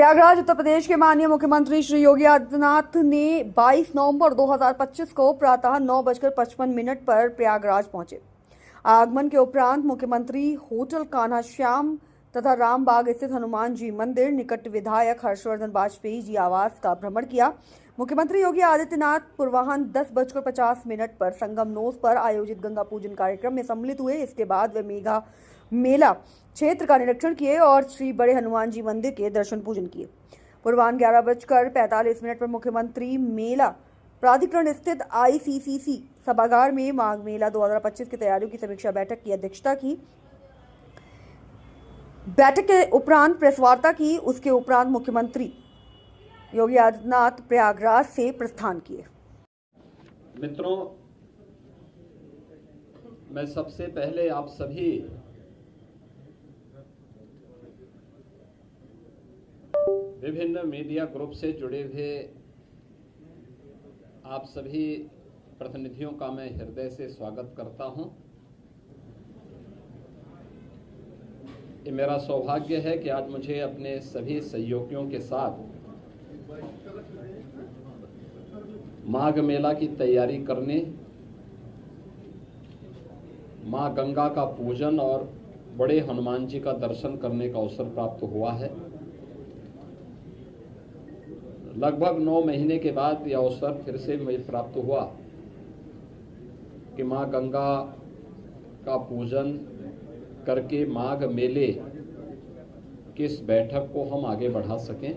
प्रयागराज उत्तर प्रदेश के माननीय मुख्यमंत्री श्री योगी आदित्यनाथ ने 22 नवंबर 2025 को प्रातः 9:55 पर प्रयागराज पहुंचे। आगमन के उपरांत मुख्यमंत्री होटल कान्हा श्याम तथा रामबाग स्थित हनुमान जी मंदिर निकट विधायक हर्षवर्धन वाजपेयी जी आवास का भ्रमण किया। मुख्यमंत्री योगी आदित्यनाथ पूर्वाह्न 10:50 पर संगमनोस पर आयोजित गंगा पूजन कार्यक्रम में सम्मिलित हुए। इसके बाद वे मेघा मेला क्षेत्र का निरीक्षण किए और श्री बड़े हनुमान जी मंदिर के दर्शन पूजन किए। पूर्वाह्न 11:45 पर मुख्यमंत्री मेला प्राधिकरण स्थित ICCC सभागार में माघ मेला 2025 की तैयारियों की समीक्षा बैठक की अध्यक्षता की। बैठक के उपरांत प्रेस वार्ता की। उसके उपरांत मुख्यमंत्री योगी आदित्यनाथ प्रयागराज से प्रस्थान किए। मित्रों, मैं सबसे पहले आप सभी विभिन्न मीडिया ग्रुप से जुड़े हुए आप सभी प्रतिनिधियों का मैं हृदय से स्वागत करता हूं। ये मेरा सौभाग्य है कि आज मुझे अपने सभी सहयोगियों के साथ माघ मेला की तैयारी करने, मां गंगा का पूजन और बड़े हनुमान जी का दर्शन करने का अवसर प्राप्त हुआ है। लगभग 9 महीने के बाद यह अवसर फिर से मुझे प्राप्त हुआ कि मां गंगा का पूजन करके माघ मेले की इस बैठक को हम आगे बढ़ा सकें।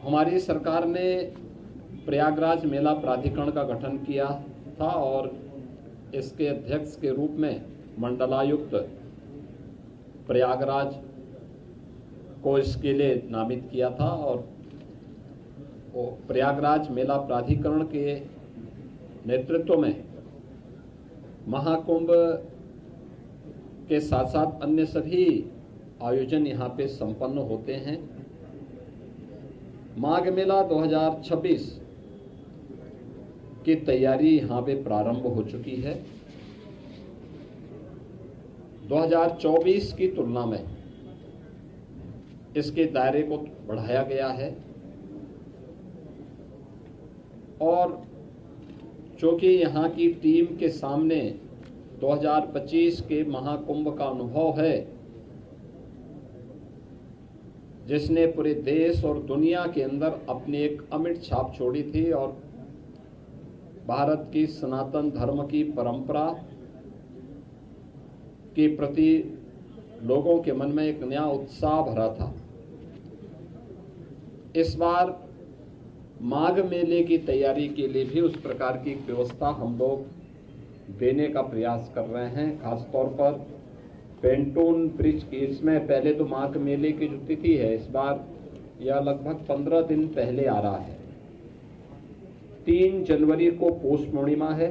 हमारी सरकार ने प्रयागराज मेला प्राधिकरण का गठन किया था और इसके अध्यक्ष के रूप में मंडलायुक्त प्रयागराज को इसके लिए नामित किया था और प्रयागराज मेला प्राधिकरण के नेतृत्व में महाकुंभ के साथ साथ अन्य सभी आयोजन यहाँ पे संपन्न होते हैं। माघ मेला 2026 की तैयारी यहाँ पे प्रारंभ हो चुकी है। 2024 की तुलना में इसके दायरे को बढ़ाया गया है और चूंकि यहाँ की टीम के सामने 2025 के महाकुंभ का अनुभव है, जिसने पूरे देश और दुनिया के अंदर अपनी एक अमिट छाप छोड़ी थी और भारत की सनातन धर्म की परंपरा के प्रति लोगों के मन में एक नया उत्साह भरा था। इस बार माघ मेले की तैयारी के लिए भी उस प्रकार की व्यवस्था हम लोग देने का प्रयास कर रहे हैं। खासतौर पर पेंटून ब्रिज की, इसमें पहले तो माघ मेले की जो तिथि है इस बार यह लगभग 15 दिन पहले आ रहा है। 3 जनवरी को पौष पूर्णिमा है,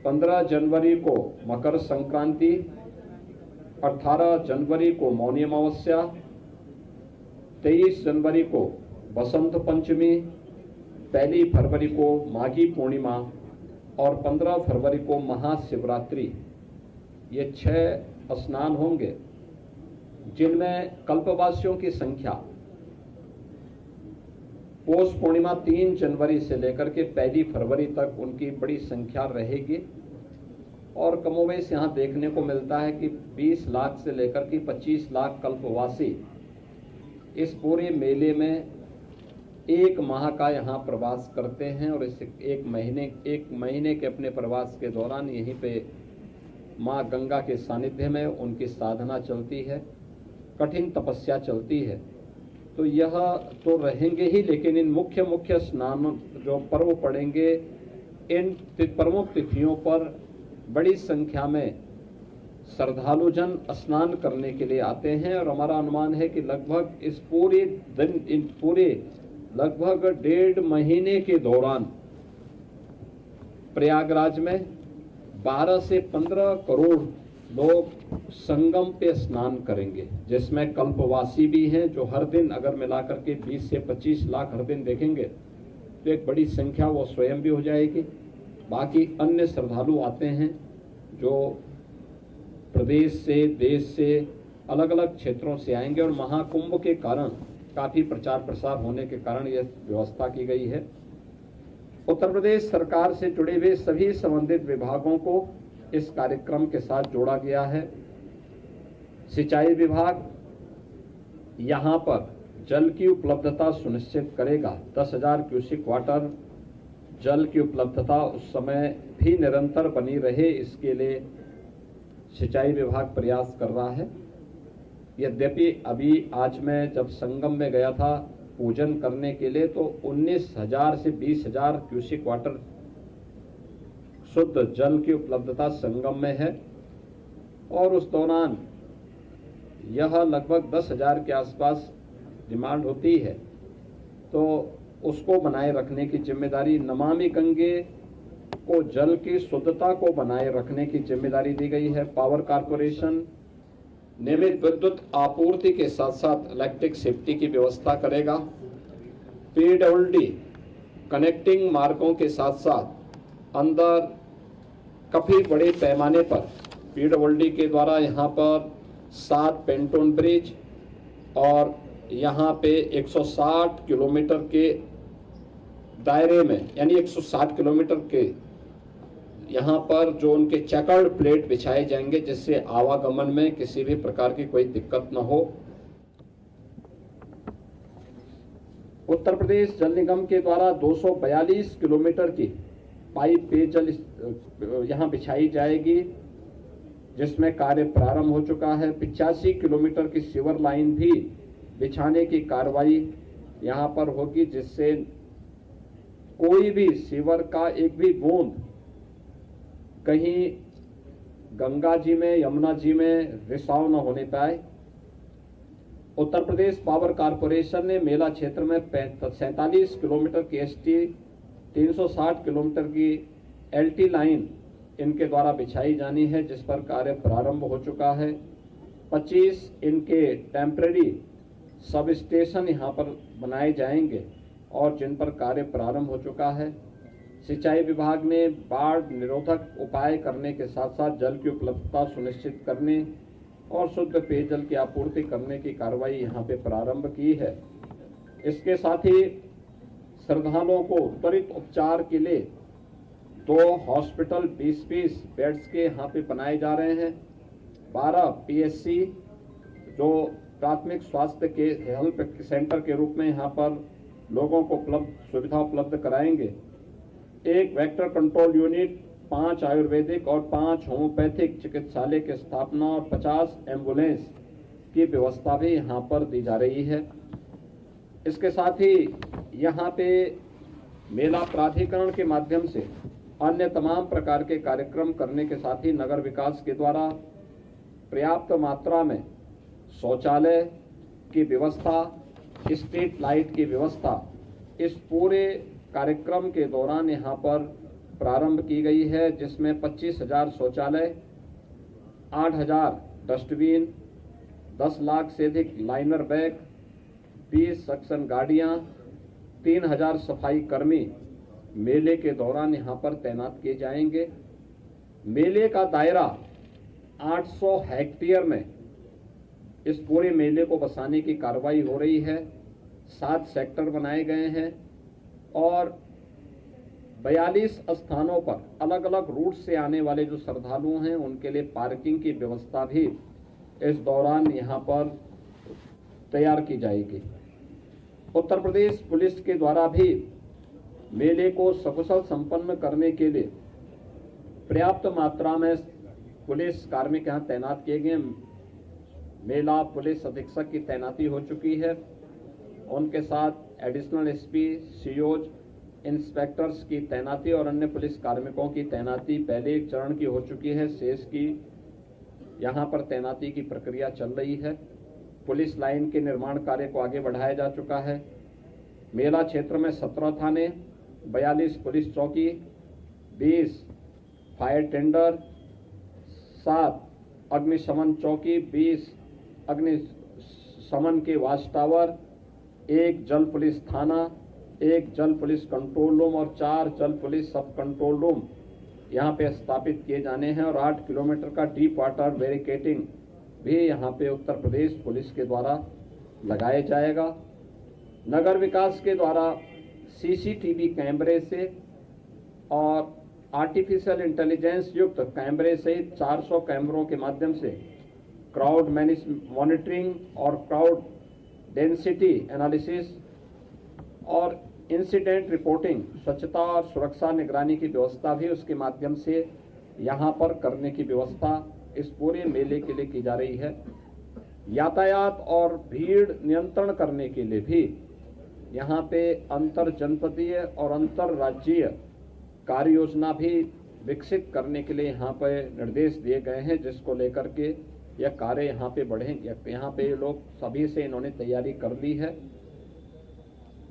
15 जनवरी को मकर संक्रांति, 18 जनवरी को मौनी अमावस्या, 23 जनवरी को बसंत पंचमी, 1 फरवरी को माघी पूर्णिमा और 15 फरवरी को महाशिवरात्रि। ये 6 स्नान होंगे जिनमें कल्पवासियों की संख्या पौष पूर्णिमा 3 जनवरी से लेकर के 1 फरवरी तक उनकी बड़ी संख्या रहेगी और कमोवेश यहाँ देखने को मिलता है कि 20 लाख से लेकर के 25 लाख कल्पवासी इस पूरे मेले में 1 माह का यहाँ प्रवास करते हैं और इस एक महीने के अपने प्रवास के दौरान यहीं पे माँ गंगा के सानिध्य में उनकी साधना चलती है, कठिन तपस्या चलती है। तो यह तो रहेंगे ही, लेकिन इन मुख्य स्नान जो पर्व पड़ेंगे, इन प्रमुख तिथियों पर बड़ी संख्या में श्रद्धालुजन स्नान करने के लिए आते हैं और हमारा अनुमान है कि लगभग इस पूरे लगभग 1.5 महीने के दौरान प्रयागराज में 12 से 15 करोड़ लोग संगम पे स्नान करेंगे, जिसमें कल्पवासी भी हैं जो हर दिन अगर मिलाकर के 20 से 25 लाख हर दिन देखेंगे तो एक बड़ी संख्या वो स्वयं भी हो जाएगी। बाकी अन्य श्रद्धालु आते हैं जो प्रदेश से, देश से, अलग अलग क्षेत्रों से आएंगे और महाकुंभ के कारण काफ़ी प्रचार प्रसार होने के कारण यह व्यवस्था की गई है। उत्तर प्रदेश सरकार से जुड़े हुए सभी संबंधित विभागों को इस कार्यक्रम के साथ जोड़ा गया है। सिंचाई विभाग यहाँ पर जल की उपलब्धता सुनिश्चित करेगा। 10,000 क्यूसेक वाटर जल की उपलब्धता उस समय भी निरंतर बनी रहे, इसके लिए सिंचाई विभाग प्रयास कर रहा है। यद्यपि अभी आज मैं जब संगम में गया था पूजन करने के लिए, तो 19,000 से 20,000 क्यूसेक वाटर शुद्ध जल की उपलब्धता संगम में है और उस दौरान यह लगभग 10,000 के आसपास डिमांड होती है, तो उसको बनाए रखने की जिम्मेदारी, नमामि गंगे को जल की शुद्धता को बनाए रखने की जिम्मेदारी दी गई है। पावर कारपोरेशन नियमित विद्युत आपूर्ति के साथ साथ इलेक्ट्रिक सेफ्टी की व्यवस्था करेगा। पीडब्ल्यूडी कनेक्टिंग मार्गों के साथ साथ अंदर काफी बड़े पैमाने पर पीडब्ल्यूडी के द्वारा यहाँ पर 7 पेंटोन ब्रिज और यहाँ पे 160 किलोमीटर के दायरे में, यानी 160 किलोमीटर के यहाँ पर जो उनके चेकर्ड प्लेट बिछाए जाएंगे, जिससे आवागमन में किसी भी प्रकार की कोई दिक्कत न हो। उत्तर प्रदेश जल निगम के द्वारा 242 किलोमीटर की पाइप पेयजल यहाँ बिछाई जाएगी, जिसमें कार्य प्रारंभ हो चुका है। 85 किलोमीटर की सीवर लाइन भी बिछाने की कार्रवाई यहाँ पर होगी, जिससे कोई भी सीवर का एक भी बूंद कहीं गंगा जी में, यमुना जी में रिसाव न होने पाए। उत्तर प्रदेश पावर कारपोरेशन ने मेला क्षेत्र में 47 किलोमीटर की एसटी, 360 किलोमीटर की एलटी लाइन इनके द्वारा बिछाई जानी है, जिस पर कार्य प्रारंभ हो चुका है। 25 इनके टेम्परेरी सब स्टेशन यहाँ पर बनाए जाएंगे और जिन पर कार्य प्रारंभ हो चुका है। सिंचाई विभाग ने बाढ़ निरोधक उपाय करने के साथ साथ जल की उपलब्धता सुनिश्चित करने और शुद्ध पेयजल की आपूर्ति करने की कार्रवाई यहाँ पे प्रारंभ की है। इसके साथ ही श्रद्धालुओं को त्वरित उपचार के लिए 2 हॉस्पिटल 20-20 बेड्स के यहाँ पे बनाए जा रहे हैं। 12 पीएचसी जो प्राथमिक स्वास्थ्य के हेल्थ सेंटर के रूप में यहाँ पर लोगों को सुविधा उपलब्ध कराएंगे। 1 वेक्टर कंट्रोल यूनिट, 5 आयुर्वेदिक और 5 होम्योपैथिक चिकित्सालय की स्थापना और 50 एम्बुलेंस की व्यवस्था भी यहाँ पर दी जा रही है। इसके साथ ही यहाँ पे मेला प्राधिकरण के माध्यम से अन्य तमाम प्रकार के कार्यक्रम करने के साथ ही नगर विकास के द्वारा पर्याप्त मात्रा में शौचालय की व्यवस्था, स्ट्रीट लाइट की व्यवस्था इस पूरे कार्यक्रम के दौरान यहाँ पर प्रारंभ की गई है, जिसमें 25,000 शौचालय, 8,000 डस्टबिन, 10 लाख से अधिक लाइनर बैग, 20 सक्शन गाड़ियाँ, 3,000 सफाई कर्मी मेले के दौरान यहाँ पर तैनात किए जाएंगे। मेले का दायरा 800 हेक्टेयर में इस पूरे मेले को बसाने की कार्रवाई हो रही है। 7 सेक्टर बनाए गए हैं और 42 स्थानों पर अलग अलग रूट से आने वाले जो श्रद्धालु हैं उनके लिए पार्किंग की व्यवस्था भी इस दौरान यहाँ पर तैयार की जाएगी। उत्तर प्रदेश पुलिस के द्वारा भी मेले को सकुशल संपन्न करने के लिए पर्याप्त मात्रा में पुलिस कार्मिक यहाँ तैनात किए गए। मेला पुलिस अधीक्षक की तैनाती हो चुकी है, उनके साथ एडिशनल एसपी, सीओज, इंस्पेक्टर्स की तैनाती और अन्य पुलिस कार्मिकों की तैनाती पहले एक चरण की हो चुकी है। शेष की यहाँ पर तैनाती की प्रक्रिया चल रही है। पुलिस लाइन के निर्माण कार्य को आगे बढ़ाया जा चुका है। मेला क्षेत्र में 17 थाने, 42 पुलिस चौकी, 20 फायर टेंडर, 7 अग्निशमन चौकी, 20 अग्निशमन के वाच टावर, 1 जल पुलिस थाना, 1 जल पुलिस कंट्रोल रूम और 4 जल पुलिस सब कंट्रोल रूम यहाँ पे स्थापित किए जाने हैं और 8 किलोमीटर का डीप वाटर बैरिकेडिंग भी यहाँ पे उत्तर प्रदेश पुलिस के द्वारा लगाया जाएगा। नगर विकास के द्वारा सीसीटीवी कैमरे से और आर्टिफिशियल इंटेलिजेंस युक्त कैमरे सहित 400 कैमरों के माध्यम से क्राउड मॉनिटरिंग और क्राउड डेंसिटी एनालिसिस और इंसिडेंट रिपोर्टिंग, स्वच्छता और सुरक्षा निगरानी की व्यवस्था भी उसके माध्यम से यहाँ पर करने की व्यवस्था इस पूरे मेले के लिए की जा रही है। यातायात और भीड़ नियंत्रण करने के लिए भी यहाँ पे अंतर जनपदीय और अंतर राज्यीय कार्य योजना भी विकसित करने के लिए यहाँ पर निर्देश दिए गए हैं, जिसको लेकर के यह कार्य यहाँ पे बढ़े। यहाँ पे लोग सभी से इन्होंने तैयारी कर ली है।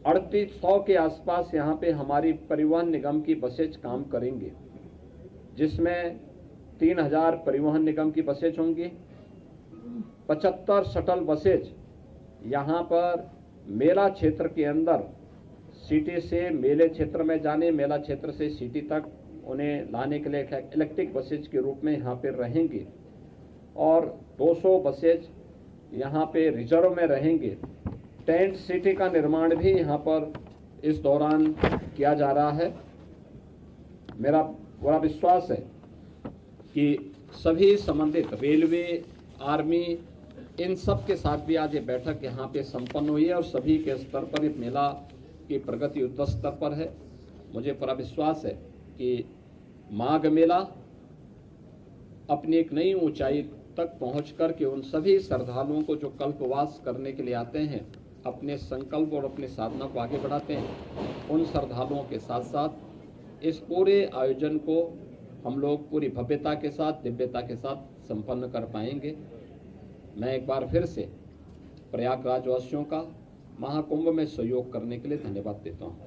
3800 के आसपास यहाँ पे हमारी परिवहन निगम की बसेज काम करेंगे, जिसमें 3000 परिवहन निगम की बसेज होंगी, 75 शटल बसेज यहाँ पर मेला क्षेत्र के अंदर सिटी से मेले क्षेत्र में जाने, मेला क्षेत्र से सिटी तक उन्हें लाने के लिए इलेक्ट्रिक बसेज के रूप में यहाँ पे रहेंगे और 200 बसेज यहाँ पे रिजर्व में रहेंगे। टेंट सिटी का निर्माण भी यहाँ पर इस दौरान किया जा रहा है। मेरा बड़ा विश्वास है कि सभी संबंधित रेलवे, आर्मी, इन सब के साथ भी आज ये बैठक यहाँ पे संपन्न हुई है और सभी के स्तर पर इस मेला की प्रगति युद्ध स्तर पर है। मुझे पूरा विश्वास है कि माघ मेला अपनी एक नई ऊंचाई तक पहुँच कर के उन सभी श्रद्धालुओं को जो कल्पवास करने के लिए आते हैं, अपने संकल्प और अपने साधना को आगे बढ़ाते हैं, उन श्रद्धालुओं के साथ साथ इस पूरे आयोजन को हम लोग पूरी भव्यता के साथ, दिव्यता के साथ संपन्न कर पाएंगे। मैं एक बार फिर से प्रयागराज वासियों का महाकुंभ में सहयोग करने के लिए धन्यवाद देता हूँ।